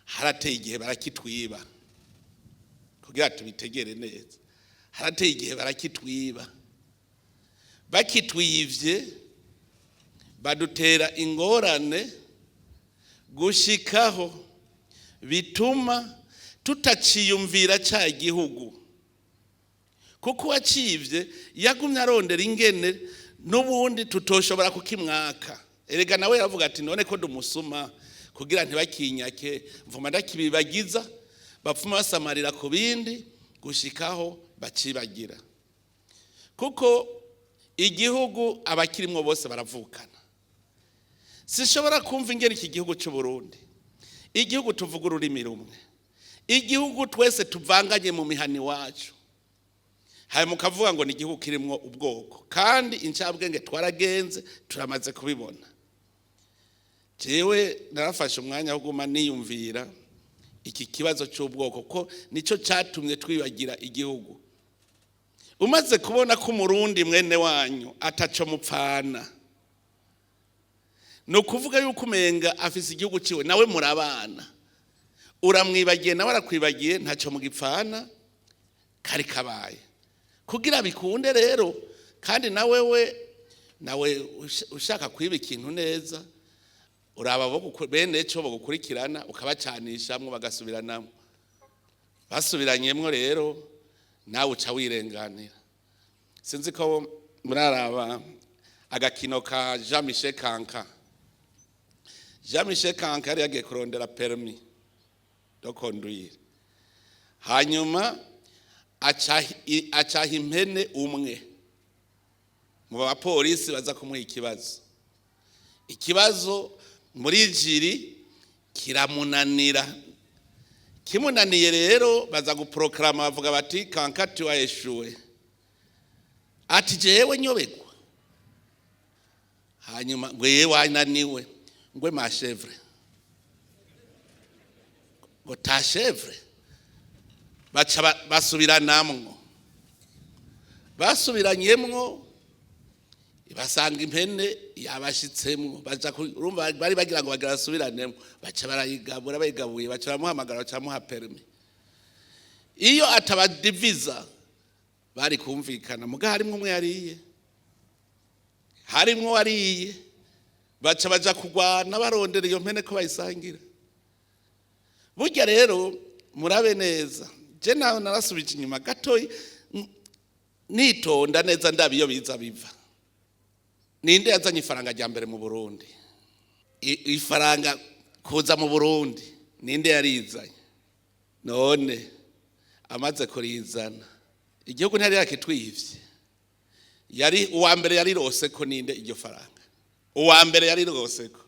harateye igihe barakitwiba. Kugira tubitegere neza, harateye igihe barakitwiba. Bakitwivye badutera ingorane gushikaho bituma tutaciyumvira ca gihugu. Kuko wacivye yagumye arondera ingene n'ubundi tutoshobora kukimwaka. Erega nawe yavuga ati none ko dumusuma kugira ntibakinyake mvuma ndakibibagiza bapfuma basamarira ku bindi gushikaho bacibagira. Kuko igihugu abakirimwo bose baravukana. Sishobora kumva ingene iki gihugu cy'u Burundi, igihugu tuvuga ururimi rumwe, igihugu twese tuvanganye mu mihani wacu, haye mukavuga ngo ni igihugu kirimwo ubwoko, kandi incabwenge twaragenze turamaze kubibona. Jewe narafashe umwanya wo guma niyumvira iki kibazo cy'ubwoko ko nico cyatumye twibagira igihugu. Umaze kubona ko umurundi mwene wanyu ataco mupfana, no kuvuga yuko umenga afise igihugu ciwe nawe murabana, uramwibagiye nawe arakwibagiye ntaco mugipfana kari kabaye. Kugira bikunde rero kandi nawe ushaka kwiba ikintu neza uraba bene cyo bagukurikirana ukabacanishamwe bagasubiranamo. Basubiranyemwo rero nawe uca wirenganira. Sinzi ko muraraba agakino ka Jean-Michel Kanka. Jean-Michel Kanka yari yagiye kurondera permis de conduire. Hanyuma acaha impene umwe mu bapolisi baza kumuha ikibazo muri jiri kiramunanira. Kimunaniye rero baza guproklama bavuga bati kankati wa Yeshuwe ati jewe nyobegwa. Hanyuma ngo yewe wananiwe ngwe mashevre ngo tashevre baca basubiranamwo basubiranyemwo basanga impene yabashitsemwo baja urumva bari bagira ngo bagira subiranemo baca barayigabura bayigabuye baca bamuhamagara baca muha permis. Iyo atabadiviza bari kumvikana muga harimwe umwe yariye harimwo wariye baca baja kugwana barondera iyo mpene ko bayisangira. Burya rero murabe neza je nawe narasubije inyuma gatoyi nitonda neza ndabiyo biza biva. Ninde yazanye ifaranga rya mbere mu Burundi? Ifaranga kuza mu Burundi ninde yarizanye? None amaze kurizana igihugu ntari yakitwivye. Yari uwa mbere yari rose ko ninde iryo faranga? Uwa mbere yari rose ko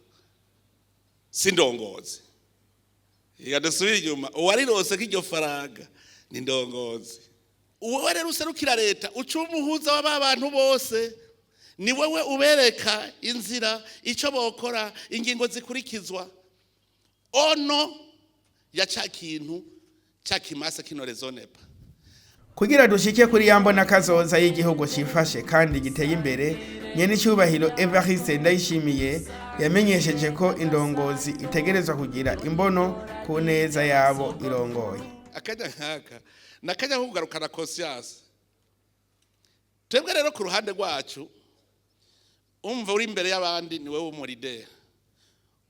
sindongozi. Yadusubira inyuma uwari rose ko iryo faranga ni ndongozi. Uwo rero userukira leta ucumuhuza w'abantu bose ni wewe ubereka inzira ico bokora ingingo zikurikizwa. Ono ya cakintu cakimasa kino rezonepa. Kugira dushike kuri yambona kazoza y'igihugu cifashe kandi giteye imbere, nyene cyubahiro Evariste Ndayishimiye yamenyesheje ko indongozi itegerezwa kugira imbono ku neza yabo irongoye. Akajya nkaka nakajya kugarukana conscience. Twebwe rero ku ruhande rwacu umva uri imbere y'abandi ni wewe umurideri.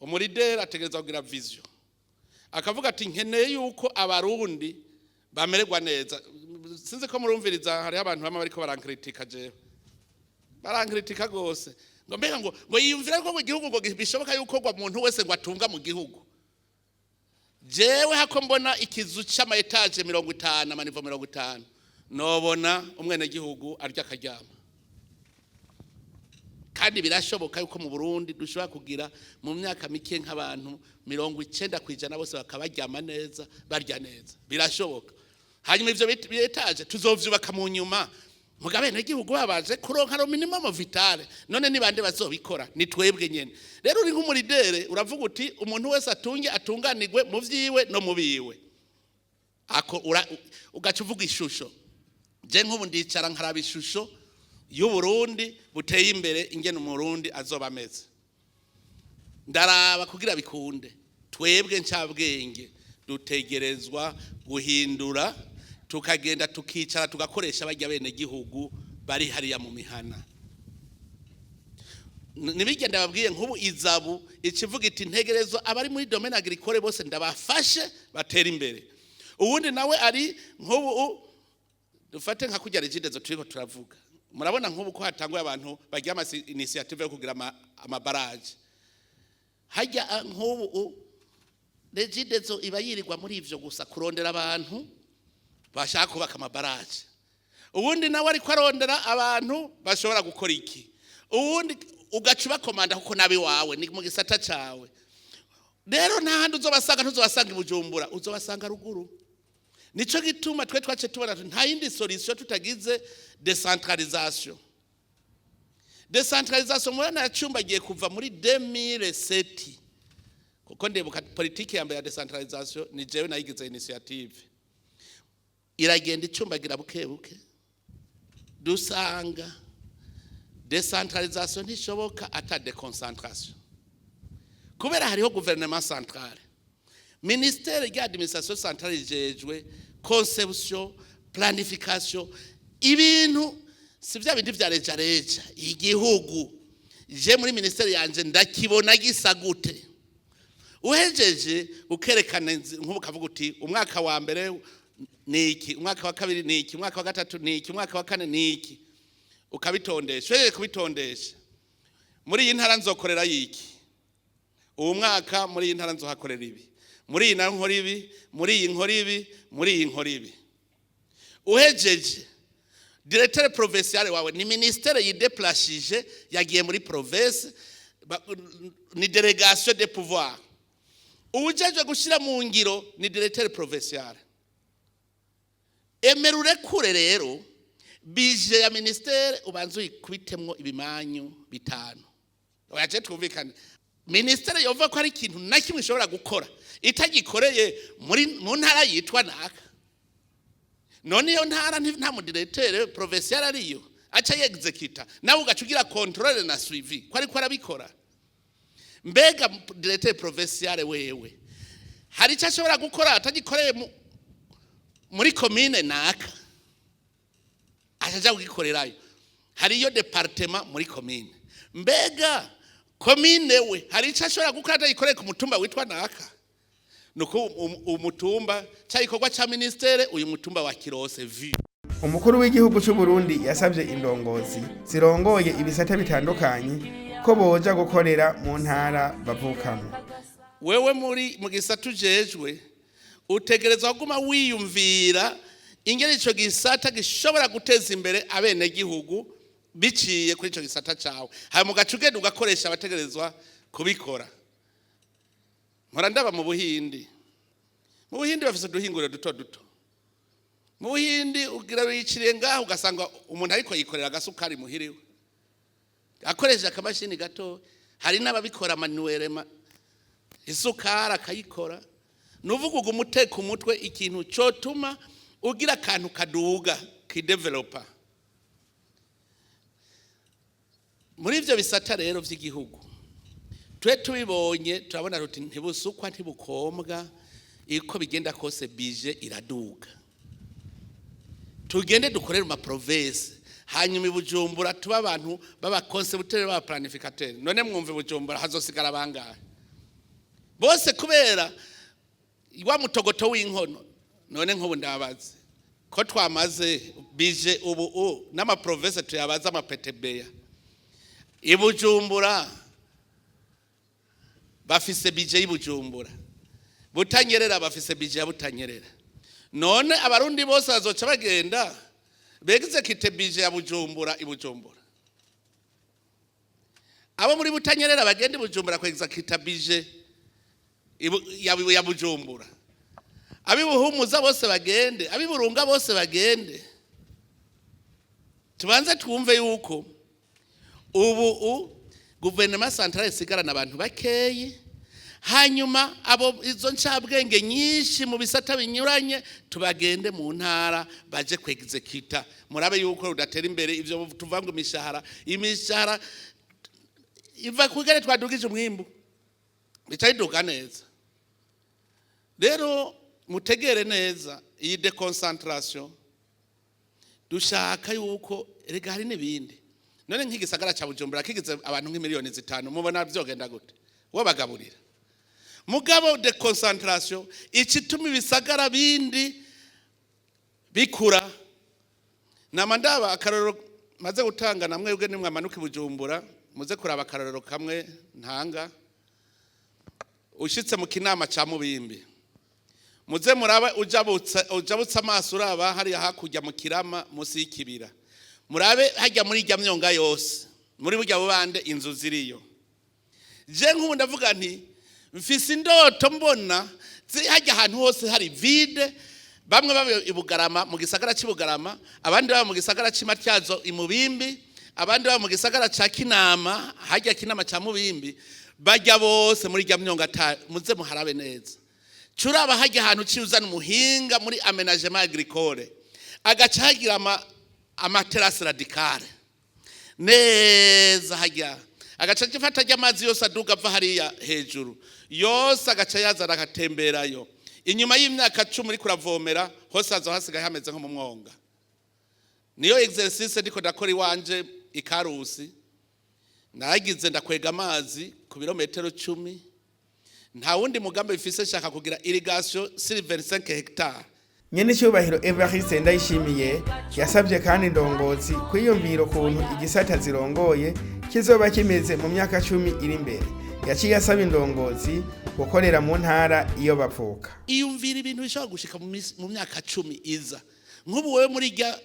Umurideri ategerezwa kugira vision. Akavuga ati nkeneye yuko abarundi bamererwa neza. Sinzi ko murumviriza hari abantu bamwe bariko barankritika jewe. Barankritika gose. Ngo mbega ngo yiyumvira ko mu gihugu ngo bishoboka yuko gwa muntu wese ngo atunga mu gihugu. Jewe hako mbona ikizu cy'ama etage 50 amanivo 50 nobona umwene gihugu arya akaryama. Kandi birashoboka yuko mu Burundi dushobora kugira mu myaka mike nk'abantu 90% bose bakabaryama neza barya neza. Birashoboka. Hanyuma ivyo bitaje tuzovyubaka mu nyuma. Mugabene gihugu babaje kuronka ro minimum vitale. None ni bande bazobikora ni twebwe nyene. Rero uri nk'umuridere uravuga uti umuntu wese atunganirwe mu vyiwe no mu biwe. Ako ugaca uvuga ishusho. Je nk'ubu ndicara nkaraba ishusho y'u Burundi buteye imbere ingene umurundi azoba ameze. Ndaraba kugira bikunde. Twebwe ncabwenge dutegerezwa guhindura tukagenda tukicara tugakoresha bajya bene gihugu bari hariya mu mihana. Nibigenda babwiye nk'ubu izabu ikivuga iti ntegerezwa abari muri domaine agricole bose ndabafashe batera imbere. Uwundi nawe ari nk'ubu dufate nka kujya regidezo turiko turavuga. Murabona nk'ubu ko hatangwa abantu bagiye ama initiative yo kugira ama barrage. Hajya nk'ubu regidezo iba yirirwa muri ivyo gusa kurondera abantu bashaka kubaka amabaraje. Uwundi nawe ari kwarondera abantu bashobora gukora iki. Uwundi ugacuba komanda kuko nabi wawe ni mu gisata cawe. Rero nta handi uzobasanga ibujumbura uzobasanga ruguru. Nico gituma twe twace tubona nta yindi solution tutagize decentralisation. Decentralisation mwana yacumba giye kuva muri 2007. Kuko ndebuka politiki ya mbere ya decentralisation ni jewe nayigize initiative. Iragenda icumbagira bukebuke dusanga decentralisation ntishoboka ata deconcentration. Kubera hariho gouvernement central. Ministère ya administration centrale ijejwe conception, planification, ibintu sivya bindi vya reja igihugu. Je muri ministère yanje ndakibona gisa gute. Uhejeje ukerekana nk'ubu kavuga uti umwaka wa mbere niki, umwaka wa kabiri niki, umwaka wa gatatu niki, umwaka wa kane niki. Ukabitondesha, wewe kubitondesha. Muri iyi ntara nzokorera yiki. Uwo mwaka muri iyi ntara nzohakorera ibi. Muri iyi ntara nkora ibi, muri iyi nkora ibi, muri iyi nkora ibi. Uhejeje directeur provincial wawe ni ministère yideplashije yagiye muri province ni délégation de pouvoir. ubujejwe gushira mu ngiro ni directeur provincial. Emerure kure rero bije ya ministere ubanzu ikubitemwo ibimanyu bitanu. Oyaje twumvikane. Ministere yova ko ari ikintu na kimwe ishobora gukora itagikoreye mu ntara yitwa naka. None iyo ntara nta mu directeur provincial ariyo acha executor nawe ugacugira controle na suivi ko ariko arabikora. Mbega directeur provincial wewe hari icyo ashobora gukora atagikoreye muri commune naka ajaja kugikorerayo. Hari iyo departement muri commune. Mbega commune we hari icyo ashobora gukora atagikoreye ku mutumba witwa naka. Nuko umutumba cyayikorwa cha ministere uyu mutumba wa Kirose vi. Umukuru w'igihugu cy'u Burundi yasabye indongozi zirongoye ibisata bitandukanye ko boja gukorera mu ntara bavukamo. Wewe mu gisata ujejwe utegerezwa kuguma wiyumvira ingene ico gisata gishobora guteza imbere abene gihugu biciye kuri ico gisata cawe. Haye mu gacugenda ugakoresha abategerezwa kubikora. Mpora ndaba mu Buhindi. Mu Buhindi bafise duhinguriro duto duto. Mu Buhindi ugira wiciriye ngaho ugasanga umuntu ariko yikorera agasukari muhiriwe. Akoresha akamashini gato, hari n'ababikora manuel isukara akayikora. Nuvuga umuteka umutwe ikintu cyotuma ugira akantu kaduga kideveloper. Muri ivyo bisata rero vy'igihugu twe tubibonye turabona ruti ntibusukwa ntibukombwa iko bigenda kose bije iraduga. Tugende dukorera mu province hanyuma ibujumbura tuba abantu baba concepteur baba planificateur. None mwumve ibujumbura hazosigara bangahe bose kubera iwa mutogoto w'inkono. None nk'ubu ndabaze ko twamaze bije ubu n'ama province tuyabaza ama PTB ibujumbura bafise bije ibujumbura, Butanyerera bafise bije ya Butanyerera. None abarundi bose bazoca bagenda begeze kite bije ya Bujumbura ibujumbura. Abo muri Butanyerera bagenda ibujumbura kwegeza kita bije ya Bujumbura. Abibuhumuza bose bagende, abiburunga bose bagende. Tubanze twumve yuko ubu guverinoma centrale sigarana abantu bakeyi, hanyuma abo izo ncabwenge nyinshi mu bisata binyuranye tubagende mu ntara baje kwegezekita. Murabe yuko udatera imbere ivyo tuvanga imishahara iva kugere twadugije umwimbu bicayiduka neza. Rero mutegere neza iyi deconcentration dushaka yuko erega hari n'ibindi. None nk'igisagara ca Bujumbura kigize abantu nk'imiliyoni 5 mubona byogenda gute wabagaburira. Mugabo de concentration icituma ibisagara bindi bikura. Namandaba akaroro maze gutanga namwe ubwe nimwe amanuka Bujumbura muze kuraba akaroro kamwe ntanga. Ushitse mu kinama ca Mubimbi muze muraba ujabutsa amaso uraba hari hakurya mu Kirama musi y'ikibira. Murabe hajya muri ijya myonga yose muri burya bubande inzu ziriyo. Je nk'ubu ndavuga nti mfise indoto mbona hajya ahantu hose hari vide. Bamwe baba ibugarama mu gisagara cy'Ibugarama, abandi baba mu gisagara cy'Imatyazo imubimbi, abandi baba mu gisagara ca Kinama hajya Kinama ca Mubimbi. Bajya bose muri ijya myonga muze muharabe neza. Curaba hajya ahantu cyuzana umuhinga muri aménagement agricole agacagira amaterasi radicale neza hajya agaca gifata ry'amazi yose aduga ava hariya hejuru yose agaca yazana agatemberayo. Inyuma y'imyaka 10 uri kuravomera hose hazo hasigaye hameze nko mu mwonga. Niyo exercice ndiko ndakora iwanje ikarusi nagize ndakwega amazi ku birometero 10. Nta wundi mugambi bifise shaka kugira irrigation sur 25 hectares. Nyene cyubahiro Evariste Ndayishimiye yasabye kandi indongozi kwiyumvira ukuntu igisata zirongoye kizoba kimeze mu myaka 10 iri imbere. Yaciye asaba indongozi gukorera mu ntara iyo bavuka. Iyumvira ibintu bishobora gushika mu myaka 10 iza. Nk'ubu wewe muri rya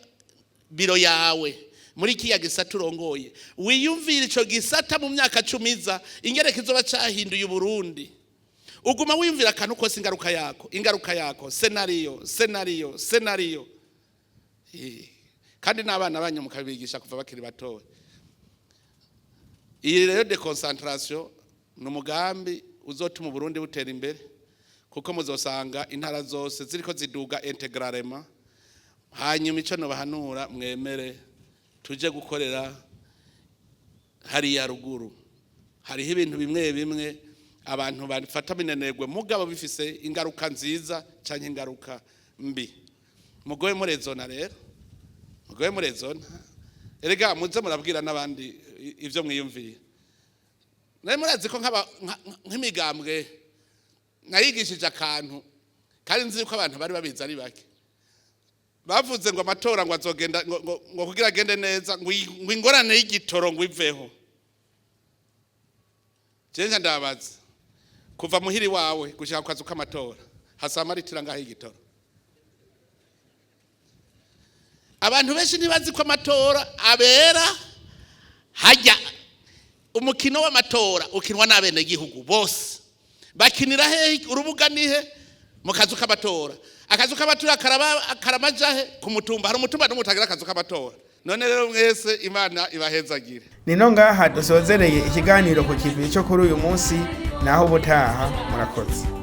biro yawe muri kiya gisata urongoye wiyumvira ico gisata mu myaka 10 iza ingere kizoba cahinduye Burundi. uguma wiyumvira akantu kose ingaruka yako senariyo kandi n'abana banyu mukabigisha kuva bakiri batowe. Iyi rero deconcentration ni umugambi uzotuma Burundi butera imbere, kuko muzosanga intara zose ziriko ziduga integralement. Hanyuma ico no bahanura mwemere tuje gukorera hariya ruguru. Hariho ibintu bimwe abantu bafata binenerwe mugabo bifise ingaruka nziza canke ingaruka mbi. Mugoye murezona rero, mugoye murezona. Erega muze murabwira n'abandi ivyo mwiyumviye. Naye murazi ko nk'imigambwe nayigishije akantu kandi nzi ko abantu bari babizi ari bake. Bavuze ngo amatora ngo azogenda ngo kugira agende neza ngo ingorane y'igitoro ngo iveho. Jenja ndabaza kuva muhiri wawe gushaka kwazuka amatora hasama ritira ngaho igitoro. Abantu benshi ntibazi ko amatora abera hajya umukino w'amatora ukinwa n'abene gihugu bose bakinira he urubuga nihe mu kazu k'amatora. Akazu k'amatora karamajahe ku mutumba, hari umutumba n'umutagira akazu k'amatora. None rero mwese Imana ibahezagire. Nino ngaha dusozereye ikiganiro ku kivi cyo kuri uyu munsi, naho ubutaha murakoze.